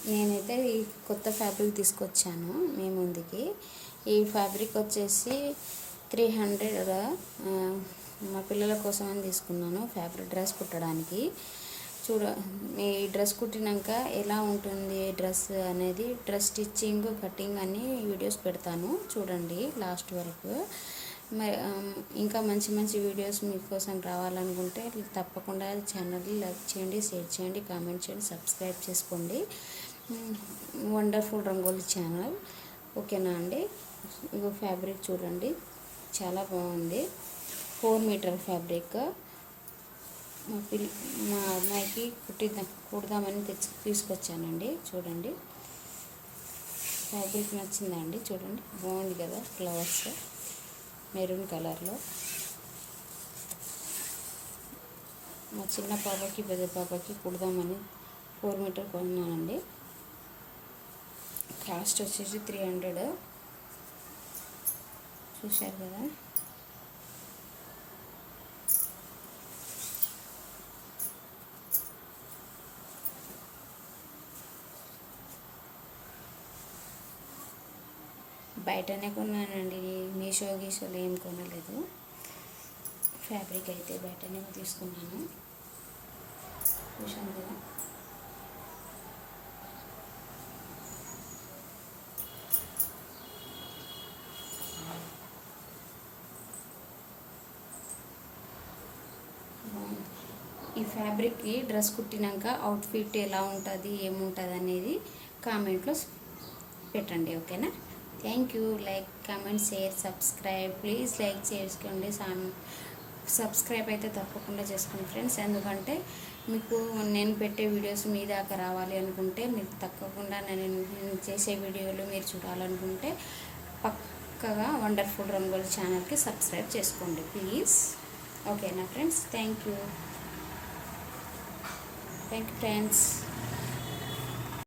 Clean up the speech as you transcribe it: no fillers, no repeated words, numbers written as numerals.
నేనైతే ఈ కొత్త ఫ్యాబ్రిక్ తీసుకొచ్చాను మీ ముందుకి. ఈ ఫ్యాబ్రిక్ వచ్చేసి 300 మా పిల్లల కోసం అని తీసుకున్నాను ఫ్యాబ్రిక్ డ్రెస్ కుట్టడానికి. ఈ డ్రెస్ కుట్టినాక ఎలా ఉంటుంది డ్రెస్ అనేది, డ్రెస్ స్టిచ్చింగ్ కటింగ్ అని వీడియోస్ పెడతాను, చూడండి లాస్ట్ వరకు. ఇంకా మంచి మంచి వీడియోస్ మీకోసం రావాలనుకుంటే తప్పకుండా ఛానల్ని లైక్ చేయండి, షేర్ చేయండి, కామెంట్ చేయండి, సబ్స్క్రైబ్ చేసుకోండి. వండర్ఫుల్ రంగోలీ ఛానల్, ఓకేనా అండి? ఇగో ఫ్యాబ్రిక్ చూడండి, చాలా బాగుంది. 4 మీటర్ ఫ్యాబ్రిక్. మా అమ్మాయికి కుడదామని తీసుకొచ్చానండి. చూడండి ఫ్యాబ్రిక్ నచ్చిందండి, చూడండి బాగుంది కదా, ఫ్లవర్స్ మెరూన్ కలర్లో. మా చిన్న పాపకి పెద్ద పాపకి కుడదామని 4 మీటర్ కొన్నానండి. కాస్ట్ వచ్చేసి 300. చూశారు కదా. బయటనే కొన్నానండి, మీషోలో ఏం కొనలేదు. ఫ్యాబ్రిక్ అయితే బయటనే తీసుకున్నాను, చూశాను కదా. ఈ ఫ్యాబ్రిక్కి డ్రెస్ కుట్టినాక అవుట్ఫిట్ ఎలా ఉంటుంది, ఏముంటుంది అనేది కామెంట్లో పెట్టండి, ఓకేనా? Thank you. Like, comment, share, subscribe. Please like చేసుకోండి, సబ్స్క్రైబ్ అయితే తప్పకుండా చేసుకోండి ఫ్రెండ్స్. ఎందుకంటే మీకు నేను పెట్టే వీడియోస్ మీ దాకా రావాలి అనుకుంటే మీరు తప్పకుండా నేను చేసే వీడియోలు మీరు చూడాలనుకుంటే పక్కగా వండర్ఫుల్ రంగోలీ ఛానల్కి సబ్స్క్రైబ్ చేసుకోండి ప్లీజ్, ఓకేనా ఫ్రెండ్స్? Thank you friends.